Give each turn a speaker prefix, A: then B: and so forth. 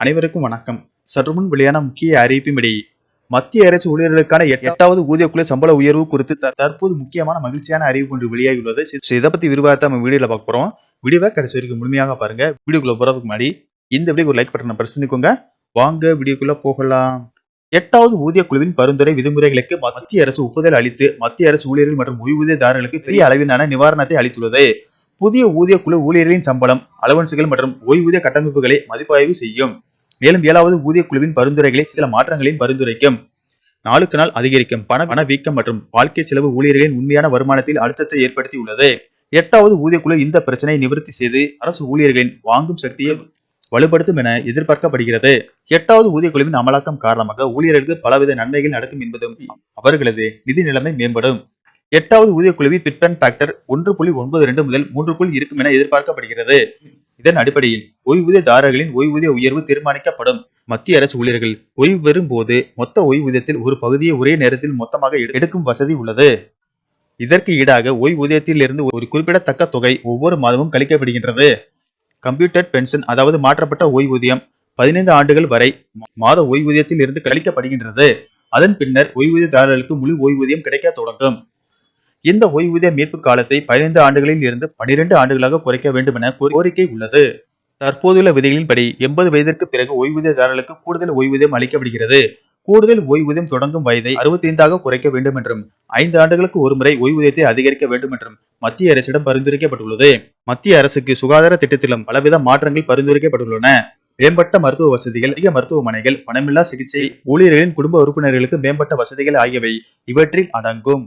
A: அனைவருக்கும் வணக்கம். சற்றுமுன் வெளியான முக்கிய அறிவிப்பின்படி மத்திய அரசு ஊழியர்களுக்கான 8வது ஊதியக்குழு சம்பள உயர்வு குறித்து தற்போது முக்கியமான மகிழ்ச்சியான அறிவிப்பு ஒன்று வெளியாகியுள்ளது. இதை பத்தி விரிவாக நம்ம வீடியோல பார்க்க போறோம். வீடியோவை கடைசி வரைக்கும் முழுமையாக பாருங்க. வீடியோக்குள்ள போறதுக்கு முன்னாடி இந்த வீடியோக்கு ஒரு லைக் பட்டனை பிரஸ் பண்ணிக்கோங்க. வாங்க வீடியோக்குள்ள போகலாம். 8வது ஊதியக்குழுவின் பரிந்துரை விதிமுறைகளுக்கு மத்திய அரசு ஒப்புதல் அளித்து மத்திய அரசு ஊழியர்கள் மற்றும் ஓய்வூதியதாரர்களுக்கு பெரிய அளவிலான நிவாரணத்தை அளித்துள்ளது. புதிய ஊதியக்குழு ஊழியர்களின் சம்பளம், அலவன்சுகள் மற்றும் ஓய்வூதிய கட்டமைப்புகளை மதிப்பாய்வு செய்யும். மேலும் 7வது ஊதியக்குழுவின் பரிந்துரைகளை சில மாற்றங்களையும் பரிந்துரைக்கும். நாளுக்கு நாள் அதிகரிக்கும் பண வீக்கம் மற்றும் வாழ்க்கை செலவு ஊழியர்களின் உண்மையான வருமானத்தில் அழுத்தத்தை ஏற்படுத்தியுள்ளது. 8வது ஊதியக்குழு இந்த பிரச்சனையை நிவர்த்தி செய்து அரசு ஊழியர்களின் வாங்கும் சக்தியை வலுப்படுத்தும் என எதிர்பார்க்கப்படுகிறது. 8வது ஊதியக்குழுவின் அமலாக்கம் காரணமாக ஊழியர்களுக்கு பலவித நன்மைகள் நடக்கும் என்பதும் அவர்களது நிதி நிலைமை மேம்படும். 8வது ஊதியக்குழுவின் பிட்பேன் ஃபேக்டர் 1.92 முதல் 3க்குள் இருக்கும் என எதிர்பார்க்கப்படுகிறது. இதன் அடிப்படையில் ஓய்வூதியதாரர்களின் ஓய்வூதிய உயர்வு தீர்மானிக்கப்படும். மத்திய அரசு ஊழியர்கள் ஓய்வு பெறும் போது மொத்த ஓய்வூதியத்தில் ஒரு பகுதியை ஒரே நேரத்தில் மொத்தமாக எடுக்கும் வசதி உள்ளது. இதற்கு ஈடாக ஓய்வூதியத்தில் இருந்து ஒரு குறிப்பிடத்தக்க தொகை ஒவ்வொரு மாதமும் கழிக்கப்படுகின்றது. கம்ப்யூட்டர் பென்ஷன், அதாவது மாற்றப்பட்ட ஓய்வூதியம் 15 ஆண்டுகள் வரை மாத ஓய்வூதியத்தில் இருந்து கழிக்கப்படுகின்றது. அதன் பின்னர் ஓய்வூதியதாரர்களுக்கு முழு ஓய்வூதியம் கிடைக்க தொடங்கும். இந்த ஓய்வூதிய மீட்பு காலத்தை 15 ஆண்டுகளில் இருந்து 12 ஆண்டுகளாக குறைக்க வேண்டும் என கோரிக்கை உள்ளது. தற்போதுள்ள விதிகளின்படி 80 வயதிற்கு பிறகு ஓய்வூதியதாரர்களுக்கு கூடுதல் ஓய்வூதியம் அளிக்கப்படுகிறது. கூடுதல் ஓய்வூதியம் தொடங்கும் வயதை 65ஆக குறைக்க வேண்டும் என்றும் 5 ஆண்டுகளுக்கு ஒருமுறை ஓய்வூதியத்தை அதிகரிக்க வேண்டும் என்றும் மத்திய அரசிடம் பரிந்துரைக்கப்பட்டுள்ளது. மத்திய அரசுக்கு சுகாதார திட்டத்திலும் பலவித மாற்றங்கள் பரிந்துரைக்கப்பட்டுள்ளன. மேம்பட்ட மருத்துவ வசதிகள், அதிக மருத்துவமனைகள், பணமில்லா சிகிச்சை, ஊழியர்களின் குடும்ப உறுப்பினர்களுக்கு மேம்பட்ட வசதிகள் ஆகியவை இவற்றில் அடங்கும்.